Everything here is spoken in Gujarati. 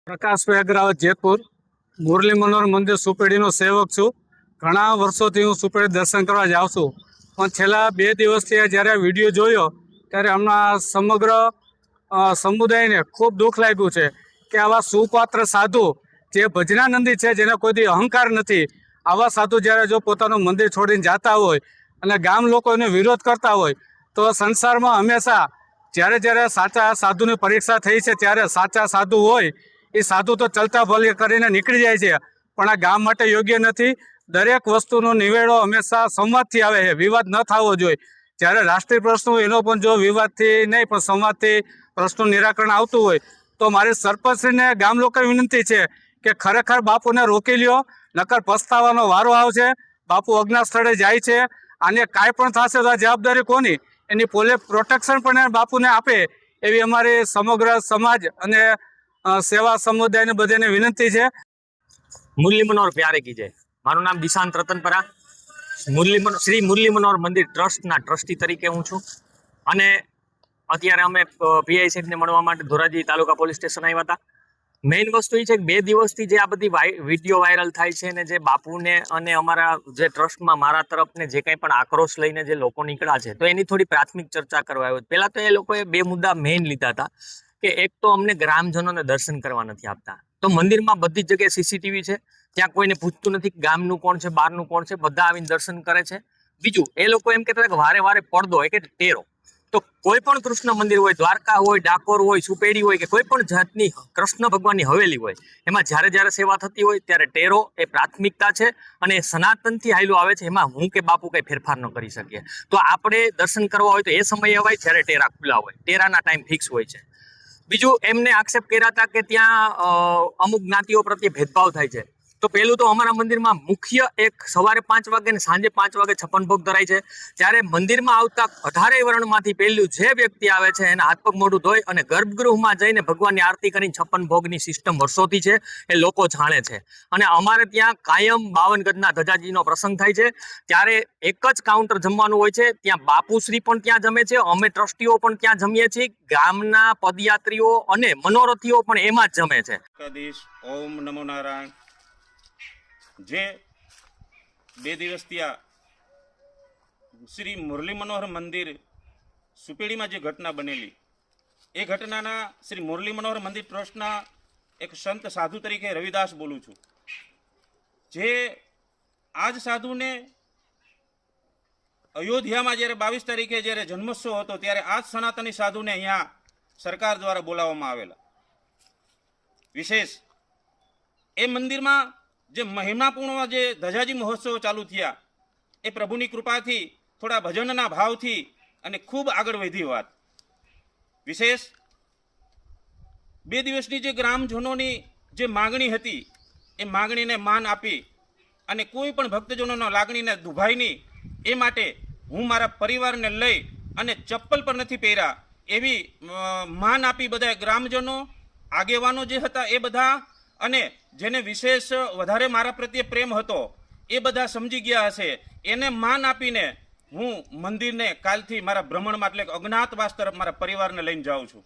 પ્રકાશભાઈ અગ્રવાલ, જેતપુર. મુરલી મનોહર મંદિર સુપેડીનો સેવક છું. ઘણા વર્ષોથી હું સુપેડી દર્શન કરવા જાઉં છું, પણ છેલ્લા 2 દિવસથી જ્યારે વિડીયો જોયો ત્યારે હમણાં સમગ્ર સમુદાયને ખૂબ દુઃખ લાગ્યું છે કે આવા સુપાત્ર સાધુ જે ભજનાનંદી છે, જેને કોઈ અહંકાર નથી, આવા સાધુ જ્યારે જો પોતાનું મંદિર છોડીને જતા હોય અને ગામ લોકો એને વિરોધ કરતા હોય તો સંસારમાં હંમેશા જ્યારે સાચા સાધુની પરીક્ષા થઈ છે ત્યારે સાચા સાધુ હોય એ સાધુ તો ચલતા ભલે કરીને નીકળી જાય છે, પણ આ ગામ માટે યોગ્ય નથી. દરેક વસ્તુનો નિવેડો હંમેશા સંવાદથી આવે છે, વિવાદ ન થવો જોઈએ. જ્યારે રાષ્ટ્રીય પ્રશ્નો એનો પણ જો વિવાદથી નહીં પણ સંવાદથી પ્રશ્નનું નિરાકરણ આવતું હોય તો મારી સરપંચશ્રીને ગામ લોકોને વિનંતી છે કે ખરેખર બાપુને રોકી લ્યો, નકર પસ્તાવાનો વારો આવશે. બાપુ અજ્ઞાત સ્થળે જાય છે, આને કાંઈ પણ થશે તો આ જવાબદારી કોની? એની પોલીસ પ્રોટેક્શન પણ બાપુને આપે એવી અમારી સમગ્ર સમાજ અને સેવા સમુદાયને બધાને વિનંતી છે. મુરલી મનોહર પ્યારે કી જય. મારું નામ દિશાંત રતનપરા. શ્રી મુરલી મનોહર મંદિર ટ્રસ્ટના ટ્રસ્ટી તરીકે હું છું અને અત્યારે અમે પીઆઈ સાહેબને મળવા માટે ધોરાજી તાલુકા પોલીસ સ્ટેશન આવ્યા હતા. મેઇન વસ્તુ એ છે કે 2 દિવસથી જે આ બધી વિડીયો વાયરલ થાય છે ને જે બાપુને અને અમારા જે ટ્રસ્ટમાં મારા તરફને જે કંઈ પણ આક્રોશ લઈને જે લોકો નીકળ્યા છે તો એની થોડી પ્રાથમિક ચર્ચા કરવા આવ્યો. પહેલાં તો એ લોકોએ 2 મુદ્દા મેઇન લીધા હતા કે એક તો અમને ગ્રામજનોને દર્શન કરવા નથી આપતા, તો મંદિરમાં બધી જ જગ્યાએ સીસીટીવી છે, ત્યાં કોઈને પૂછતું નથી કે ગામનું કોણ છે, બહારનું કોણ છે, બધા આવીને દર્શન કરે છે. બીજું એ લોકો એમ કહેતા કે વારે પડદો હોય કે ટેરો, તો કોઈ પણ કૃષ્ણ મંદિર હોય, દ્વારકા હોય, ડાકોર હોય, સુપેડી હોય કે કોઈ પણ જાતની કૃષ્ણ ભગવાનની હવેલી હોય, એમાં જ્યારે સેવા થતી હોય ત્યારે ટેરો એ પ્રાથમિકતા છે અને એ સનાતનથી હાલ્યું આવે છે. એમાં હું કે બાપુ કંઈ ફેરફાર ન કરી શકીએ. તો આપણે દર્શન કરવા હોય તો એ સમયે અવાય જ્યારે ટેરા ખુલ્લા હોય, ટેરાના ટાઈમ ફિક્સ હોય છે. બીજું એમને આક્ષેપ કર્યા હતા કે ત્યાં અમુક જ્ઞાતિઓ પ્રત્યે ભેદભાવ થાય છે. તો પહેલું તો અમારા મંદિરમાં મુખ્ય એક સવારે 5 વાગે ને સાંજે 5 વાગે 56 ભોગ ધરાય છે. ત્યારે મંદિરમાં આવતા 18 વર્ણમાંથી પહેલું જે વ્યક્તિ આવે છે એના હાથ પગ મોઢું ધોઈ અને ગર્ભગૃહમાં જઈને ભગવાનની આરતી કરીને 56 ભોગની સિસ્ટમ વર્ષોથી છે, એ લોકો જાણે છે. અને અમારે ત્યાં કાયમ 52 ગજના ધજાજીનો પ્રસંગ થાય છે ત્યારે એક જ કાઉન્ટર જમવાનું હોય છે. ત્યાં બાપુશ્રી પણ ત્યાં જમે છે, અમે ટ્રસ્ટીઓ પણ ત્યાં જમીએ છીએ, ગામના પદયાત્રીઓ અને મનોરથીઓ પણ એમાં જ જમે છે. ઓમ નમો નારાયણ. જે 2 દિવસથી આ શ્રી મુરલી મનોહર મંદિર સુપેડીમાં જે ઘટના બનેલી, એ ઘટનાના શ્રી મુરલી મનોહર મંદિર ટ્રસ્ટના એક સંત સાધુ તરીકે રવિદાસ બોલું છું. જે આજ સાધુને અયોધ્યામાં જ્યારે 22 તારીખે જ્યારે જન્મોત્સવ હતો ત્યારે આજ સનાતની સાધુને અહીંયા સરકાર દ્વારા બોલાવવામાં આવેલા. વિશેષ એ મંદિરમાં જે મહિમાપૂર્ણ જે ધજાજી મહોત્સવ ચાલુ થયા એ પ્રભુની કૃપાથી થોડા ભજનના ભાવથી અને ખૂબ આગળ વધી વાત. વિશેષ 2 દિવસની જે ગ્રામજનોની જે માગણી હતી એ માગણીને માન આપી અને કોઈ પણ ભક્તજનોના લાગણીને દુભાઈ નહીં, એ માટે હું મારા પરિવારને લઈ અને ચપ્પલ પર નથી પહેર્યા એવી માન આપી બધા ગ્રામજનો આગેવાનો જે હતા એ બધા અને જેને વિશેષ વધારે મારા પ્રત્યે પ્રેમ હતો એ બધા સમજી ગયા હશે, એને માન આપીને હું મંદિરને કાલથી મારા ભ્રમણમાં એટલે અજ્ઞાતવાસ તરફ મારા પરિવારને લઈને જાઉં છું.